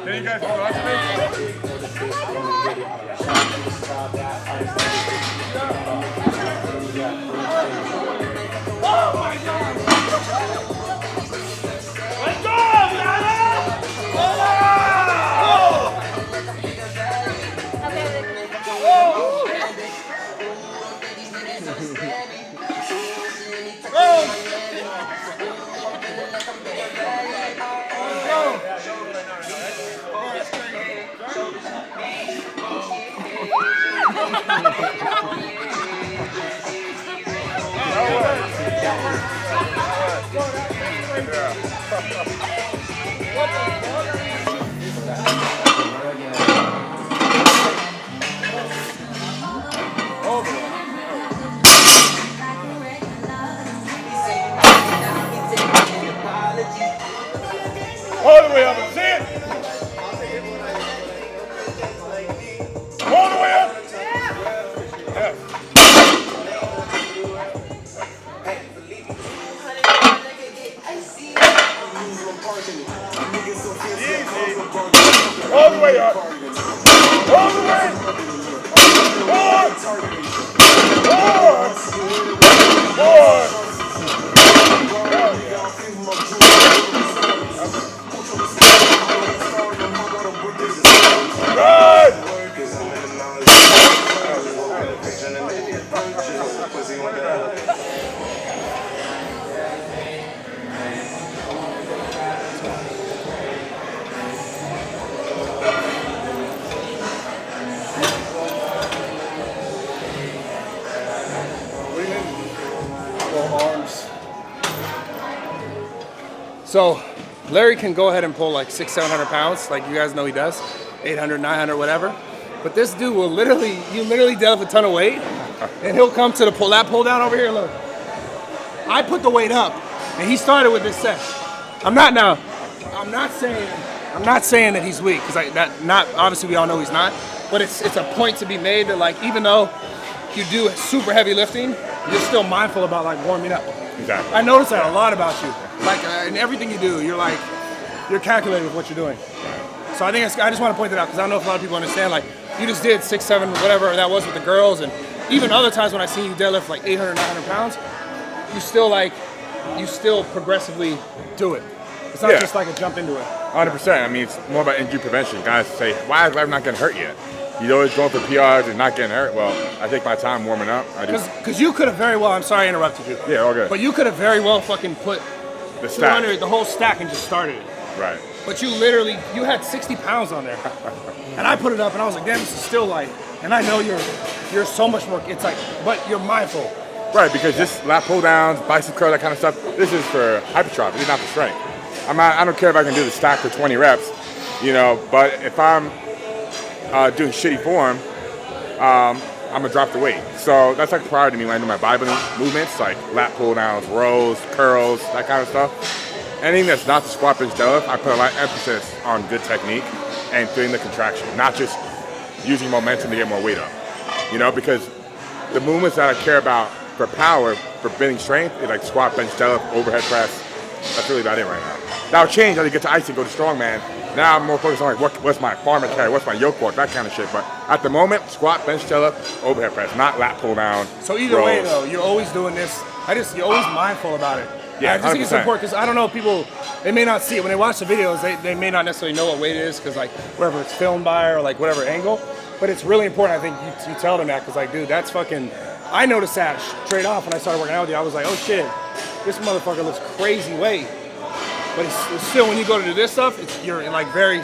Can you guys watch me? Oh my God! Let's go, Yana! Oh! All the way up, see it? All the way up. Yeah. Easy. All the way up. All the way. Arms. So Larry can go ahead and pull like 600-700 pounds, like you guys know he does, 800, 900, whatever. But this dude will literally deadlift a ton of weight, and he'll come to the lat pull down over here. Look, I put the weight up, and he started with this set. I'm not saying that he's weak, because obviously we all know he's not. But it's a point to be made that, like, even though you do super heavy lifting, you're still mindful about like warming up. Exactly. I notice that a lot about you. Like in everything you do, you're calculating with what you're doing. So I just want to point that out because I don't know if a lot of people understand. Like you just did 6, 7, whatever that was with the girls, and even other times when I see you deadlift like 800, 900 pounds, you still progressively do it. It's not just like a jump into it. 100%. I mean, it's more about injury prevention. Guys say, why is life not getting hurt yet? You're always going for PRs and not getting hurt. Well, I take my time warming up. Because you could have very well, I'm sorry I interrupted you. Yeah, all good. But you could have very well fucking put the stack, the whole stack and just started it. Right. But you had 60 pounds on there. And I put it up and I was like, damn, this is still light. And I know you're so much more, it's like, but you're mindful. Right, because just lat pull downs, bicep curl, that kind of stuff, this is for hypertrophy, it's not for strength. I don't care if I can do the stack for 20 reps, but if I'm doing shitty form, I'm gonna drop the weight. So that's like a priority to me when I do my bodybuilding movements, like lat pull downs, rows, curls, that kind of stuff. Anything that's not the squat, bench, deadlift, I put a lot of emphasis on good technique and doing the contraction, not just using momentum to get more weight up. Because the movements that I care about for power, for building strength, is like squat, bench, deadlift, overhead press. That's really about it right now. That'll change as I get to ice and go to strongman. Now I'm more focused on like what's my farmer carry, what's my yoke work, that kind of shit. But at the moment, squat, bench, deadlift, overhead press, not lat pull down. So either way though, you're always doing this. You're always mindful about it. Yeah, I just think it's important because I don't know, people, they may not see it. When they watch the videos, they may not necessarily know what weight it is because like wherever it's filmed by or like whatever angle. But it's really important, I think, you tell them that because like, dude, that's fucking, I noticed that straight off when I started working out with you. I was like, oh shit, this motherfucker looks crazy weight. But it's still, when you go to do this stuff, you're like very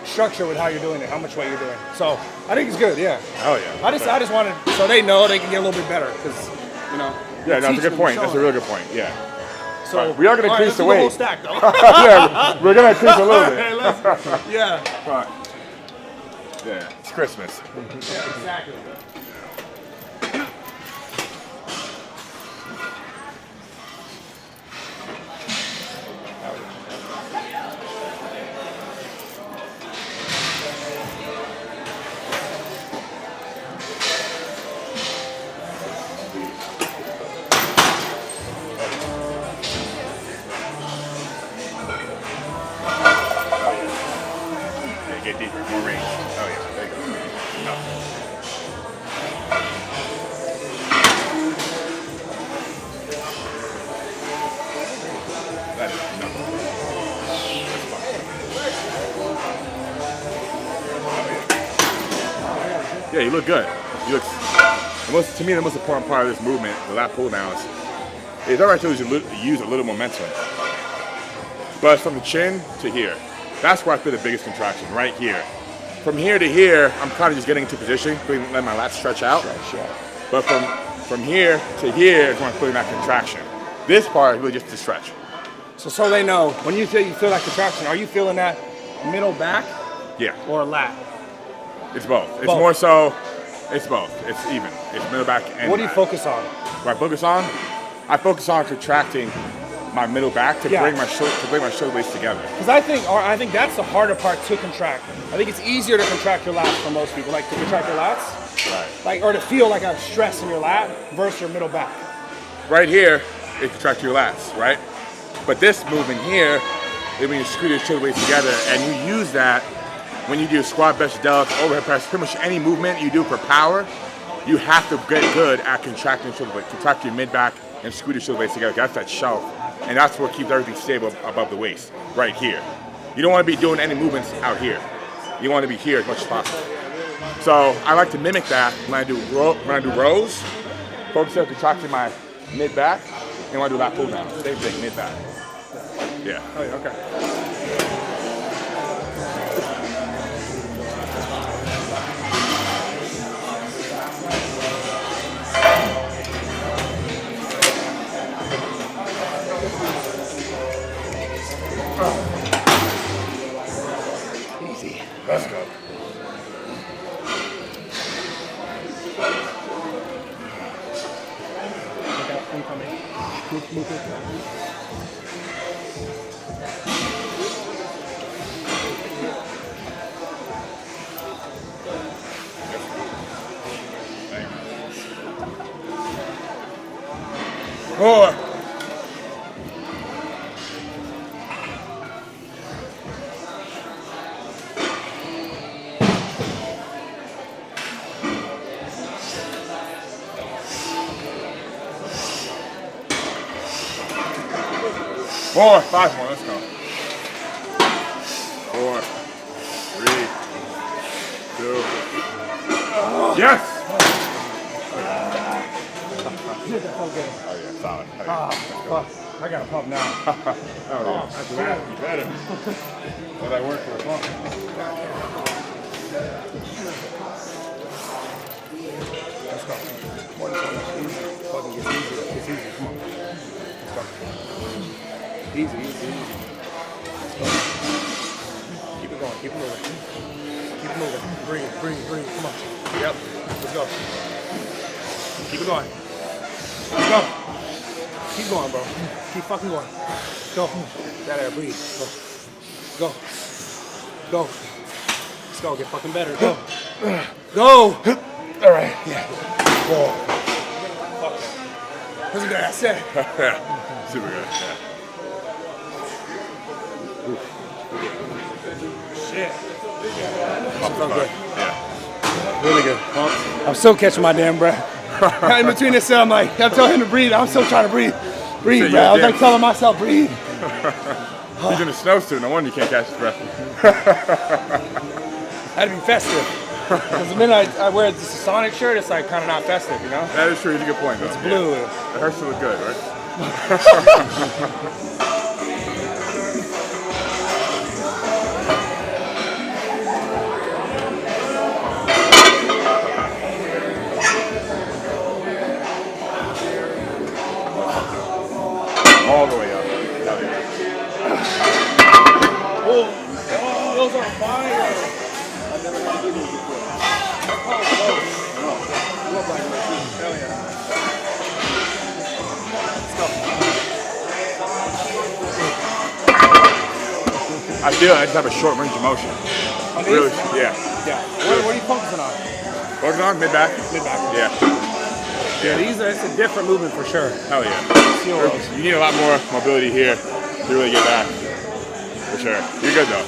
structured with how you're doing it, how much weight you're doing. So I think it's good, yeah. Oh yeah. I just wanted, so they know they can get a little bit better because, Yeah, that's a good point. That's a really good point, yeah. So we are going to increase the weight. The whole stack, though. Yeah, we're going to increase a little bit. Yeah. But, yeah, it's Christmas. Yeah, exactly. Yeah, you look good. You look. To me, the most important part of this movement, the lat pull downs, is all right to use a little momentum. But from the chin to here, that's where I feel the biggest contraction, right here. From here to here, I'm kind of just getting into position, letting my lats stretch out. But from here to here is when I'm feeling that contraction. This part is really just to stretch. So they know, when you feel that contraction, are you feeling that middle back? Yeah. Or lat? It's both. It's more so, it's both. It's even. It's middle back and what do you focus on? What I focus on? I focus on contracting my middle back to bring my shoulder blades together. Because I think that's the harder part to contract. I think it's easier to contract your lats for most people, like to contract your lats, right? Or to feel like a stress in your lat versus your middle back. Right here, it contracts your lats, right? But this movement here, is when you screw your shoulder blades together, and you use that when you do squat, bench, deadlift, overhead press, pretty much any movement you do for power. You have to get good at contracting your shoulder blades, contract your mid back, and screw your shoulder blades together. That's that shelf. And that's what keeps everything stable above the waist, right here. You don't want to be doing any movements out here. You want to be here as much as possible. So I like to mimic that when I do rows, focus on contracting my mid back, and when I do lat pull down, same thing, mid back. Yeah. Oh, yeah, okay. Easy. Let's go. Four. Four, 5 more, let's go. 4, 3, 2. Yes! Oh yeah, solid. Fuck. I got a pump now. Oh yeah, that's that. You better. What I work for a pump. Let's go. Fucking gets easier. It's easy. Come on. Let's go. Easy. Let's go. Keep it going. Keep it moving. Keep it moving. Breathe. Come on. Yep. Let's go. Keep it going. Let's go. Keep going, bro. Keep fucking going. Go. That air. Breathe. Go. Let's go. Get fucking better. Go. Go. All right. Yeah. Go. Fuck that. That's a good ass set. Yeah. Super good. Yeah. Shit. Pump felt good. Yeah. Really good. I'm still catching my damn breath. In between this, I'm telling him to breathe. I'm still trying to breathe. Breathe, bro. I was like telling myself, breathe. He's in a snowsuit. No wonder you can't catch his breath. Had to be festive. Because the minute I wear this Sonic shirt, it's like kind of not festive, you know? That is true. It's a good point, though. It's blue. Yeah. It hurts to look good, right? All the way up. Hell yeah. Oh, those are fire. I've never had these before. Hell yeah. I feel I just have a short range of motion. On Really? these? Yeah. What are you focusing on? Focus on mid back. Mid back. Yeah. It's a different movement for sure. Hell yeah. You need a lot more mobility here to really get back. For sure. You're good though.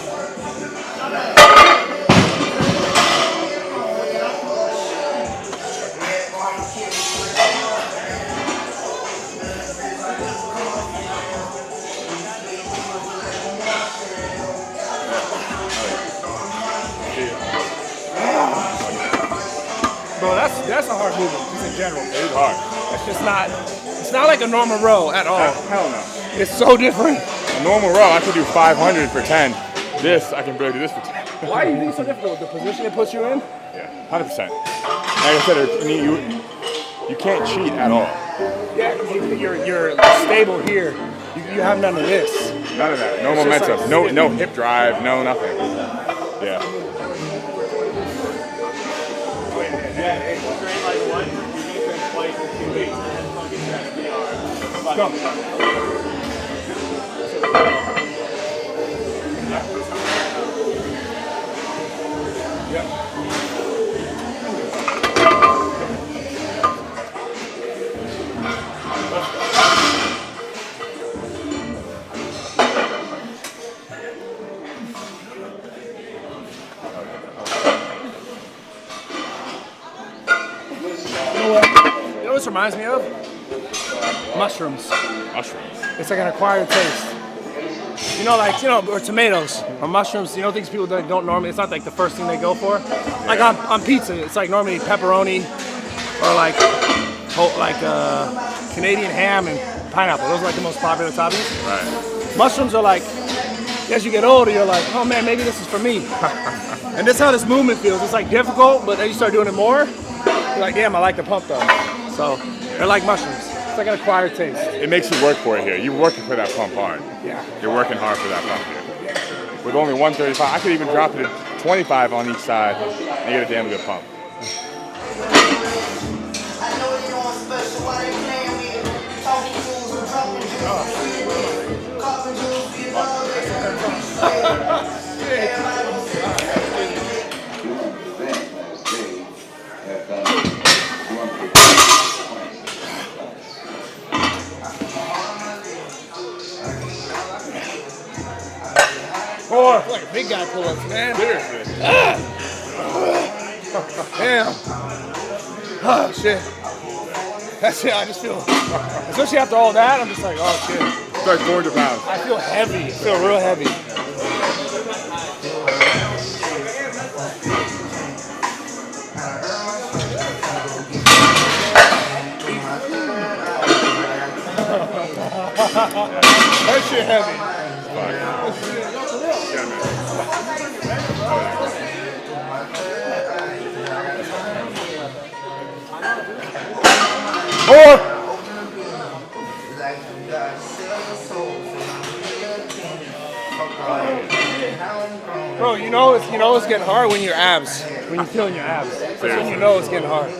bro. That's a hard movement, just in general. It's hard. It's just not. It's not like a normal row at all. Hell no. It's so different. A normal row, I could do 500 for 10. This, I can barely do this for 10. Why do you think it's so difficult? The position it puts you in? Yeah, 100%. Like I said, you can't cheat at all. Yeah, you're stable here. You have none of this. None of that. No momentum. Like, no hip drive. No nothing. Yeah. You know what this reminds me of? Mushrooms. Mushrooms. It's like an acquired taste. Or tomatoes or mushrooms. Things people don't normally. It's not like the first thing they go for. Like on pizza, it's like normally pepperoni or like Canadian ham and pineapple. Those are like the most popular toppings. Right. Mushrooms are like, as you get older, you're like, oh man, maybe this is for me. And that's how this movement feels. It's like difficult, but then you start doing it more, you're like, damn, I like the pump though. So they're like mushrooms. It's like an acquired taste. It makes you work for it here. You're working for that pump hard. Yeah. You're working hard for that pump here. With only 135, I could even drop it to 25 on each side and get a damn good pump. Or like a big guy pull-ups, man. Seriously. Damn. Oh shit. That's it. I just feel, especially after all that, I'm just like, oh shit. It's like 400 pounds. I feel heavy. I feel real heavy. That shit heavy. Bro, it's getting hard when your abs, when you're feeling your abs. That's when you know it's getting hard.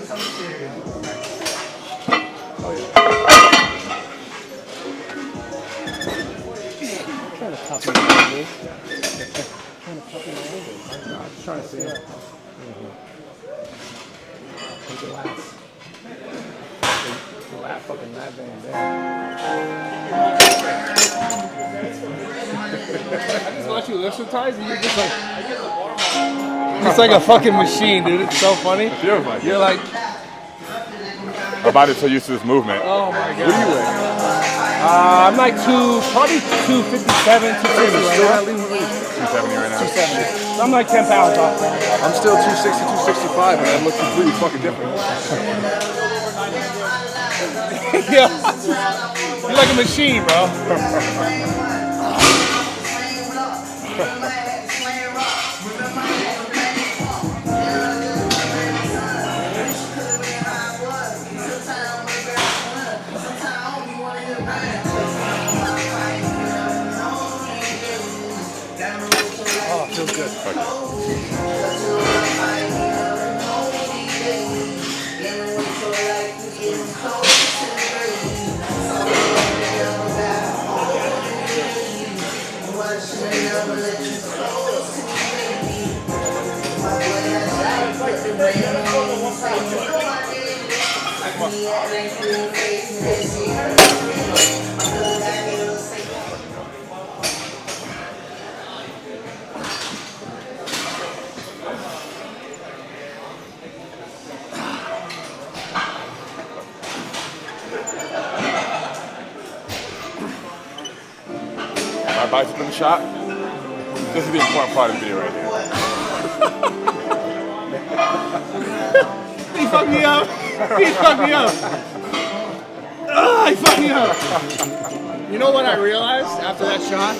Trying to copy my angles. Trying to copy my angles. No, I'm just trying to see it. Take the last. The last fucking lap band there. I just watch you lift sometimes and you're just like, it's like a fucking machine, dude. It's so funny. You're like, My body's so used to this movement. oh my god. What are you weigh? I'm like probably 257, 260 right now. 270 right now. 270. So I'm like 10 pounds off. I'm still 260, 265, and I look completely fucking different. Yeah. You're like a machine, bro. Oh, feels good. My bicep in the shot. This is the important part of the video right here. He fucked me up. He fucked me up. He fucked me up. You know what I realized after that shot?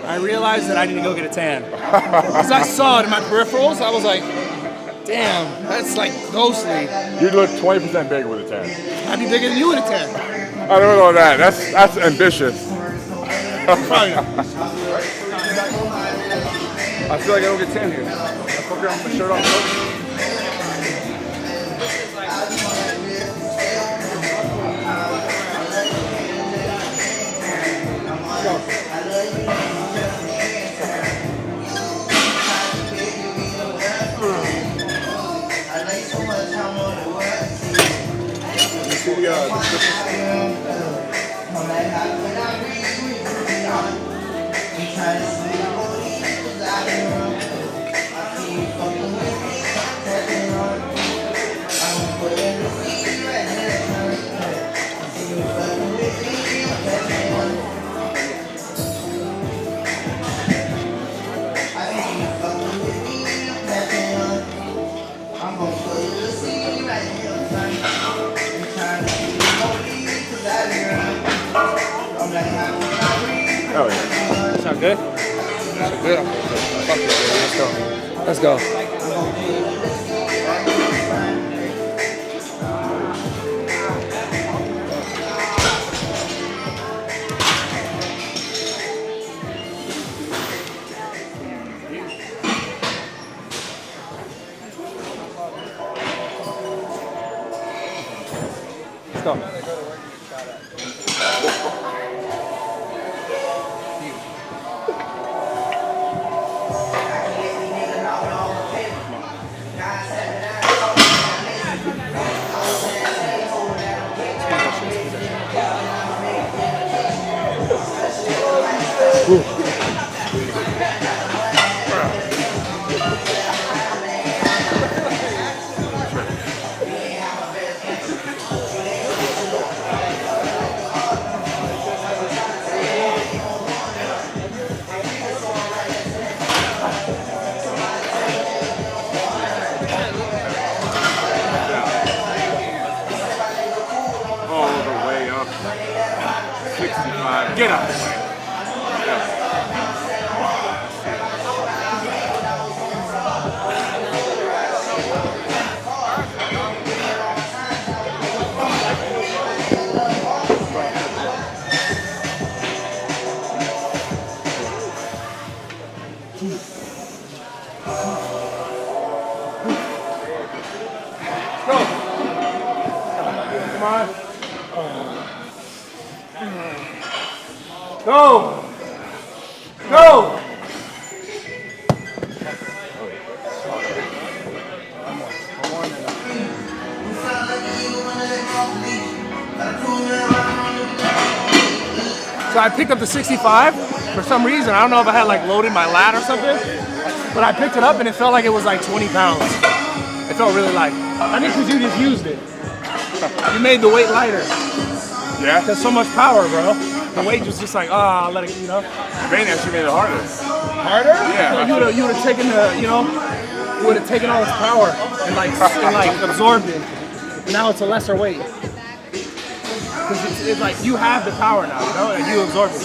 I realized that I need to go get a tan. Because I saw it in my peripherals, I was like, damn, that's like ghostly. You look 20% bigger with a tan. I'd be bigger than you with a tan. I don't know that. That's ambitious. Probably not. I feel like I don't get 10 here. I fuck around with my shirt off. Oh yeah. Sound good? Sound good? Fuck it, baby. Let's go. Let's go. Let's go. All the way up. 65. Get out of the way. Come on. Go! Go! So I picked up the 65 for some reason. I don't know if I had like loaded my lat or something, but I picked it up and it felt like it was like 20 pounds. It felt really light. I think because you just used it. You made the weight lighter. Yeah? There's so much power, bro. The weight was just like, I'll let it, you know. Bane actually made it harder. Harder? Yeah. You would have taken the, you know, you would have taken all its power and like absorbed it. Now it's a lesser weight. Because it's like you have the power now, you know, and you absorb it.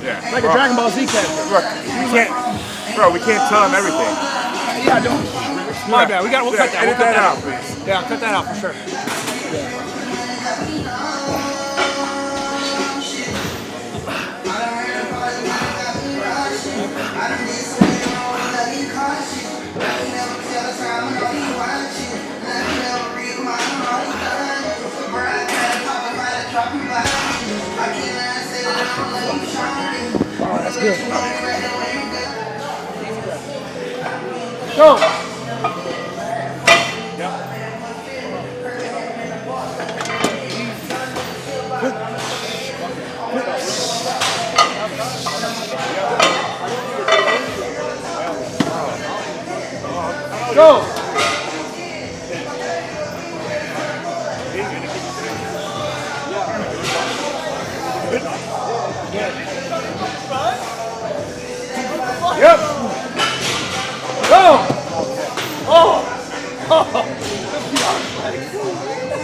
Yeah. Like a Dragon Ball Z character. Look, we can't tell him everything. Yeah, don't. My bad. We'll cut that. Edit that out, please. Yeah, cut that out for sure. Oh, that's good. Go. Go. Yep. Go. Oh.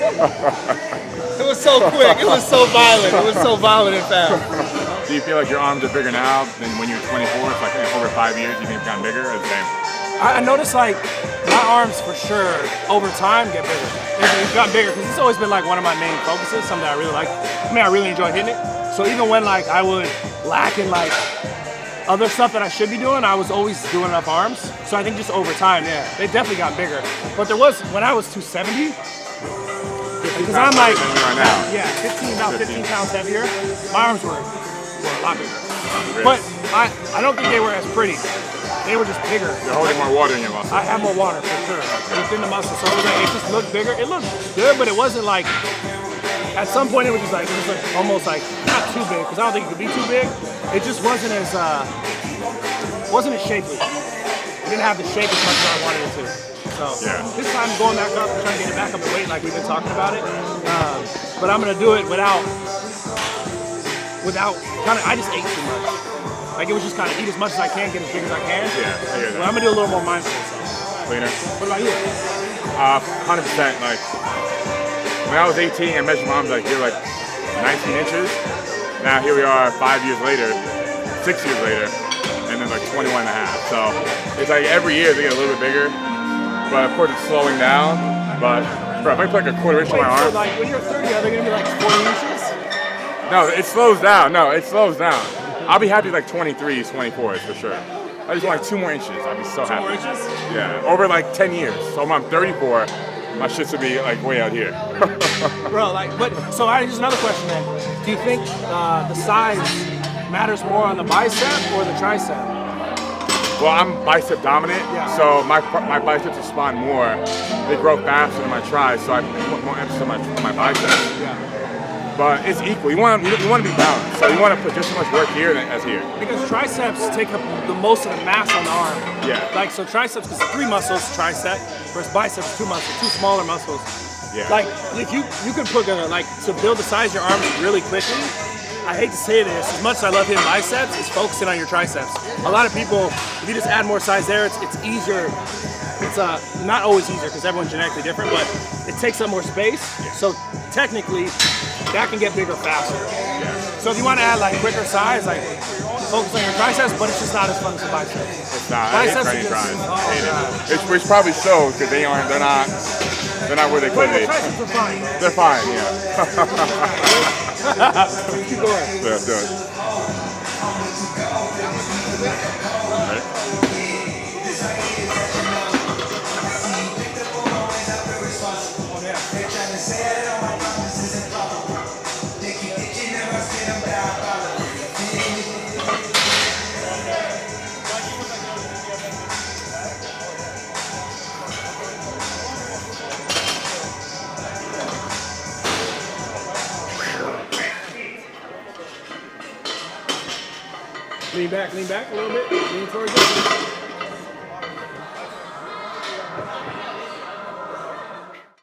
It was so quick. It was so violent. It was so violent and fast. Do you feel like your arms are bigger now than when you were 24? It's like over 5 years, you think they've gotten bigger or the same? I noticed like my arms for sure over time get bigger. It's gotten bigger because it's always been like one of my main focuses, something I really like. I mean, I really enjoy hitting it. So even when like I would lack in like other stuff that I should be doing, I was always doing enough arms. So I think just over time, yeah, they definitely got bigger. But there was, when I was 270, because I'm like, right now. yeah, 15 pounds heavier, my arms were a lot bigger. Really? But I don't think they were as pretty. They were just bigger. You're holding more water in your muscles. I have more water for sure within the muscle, so it, was like, it just looked bigger. It looked good, but it wasn't like. At some point, it was just like almost like not too big because I don't think it could be too big. It just wasn't as shapely. It didn't have the shape as much as I wanted it to. So yeah. This time going back up, trying to get it back up to weight like we've been talking about it. But I'm gonna do it without kind of. I just ate too much. Like it was just kind of eat as much as I can, get as big as I can. Yeah, I hear that. But I'm gonna do a little more mindful. So. Cleaner. What about you? 100%. Like when I was 18, I measured my arms like they were like 19 inches. Now here we are 5 years later, 6 years later, and then like 21 and a half. So it's like every year they get a little bit bigger, but of course it's slowing down. But bro, if I put like a quarter inch on my arm. So like when you're 30, are they gonna be like 40 inches? No, it slows down. No, it slows down. I'll be happy with like 23s, 24s for sure. I just want like 2 more inches. I'd be so happy. 2 more inches? Yeah, over like 10 years. So when I'm 34, my shit should be like way out here. Bro, like, but so here's another question then. Do you think the size matters more on the bicep or the tricep? Well, I'm bicep dominant, Yeah. so my biceps respond more. They grow faster than my tris, so I put more emphasis on my biceps. Yeah. But it's equal. You want to be balanced. So you want to put just as much work here as here. Because triceps take up the most of the mass on the arm. Yeah. Like so triceps is 3 muscles, tricep, versus biceps 2 muscles, 2 smaller muscles. Yeah. Like if you could put like to build the size of your arms really quickly. I hate to say this, as much as I love hitting biceps, it's focusing on your triceps. A lot of people, if you just add more size there, it's easier. It's not always easier because everyone's genetically different, but it takes up more space. Yeah. So technically, that can get bigger faster. Yeah. So if you want to add like quicker size, like focus on your triceps, but it's just not as fun as the biceps. It's not. I hate Biceps training are tries. just- I hate it. Which probably shows because they're not where they could But be. the triceps are fine. They're fine, yeah. Keep going. Yeah, do it. Ready? Lean back a little bit. Lean towards it.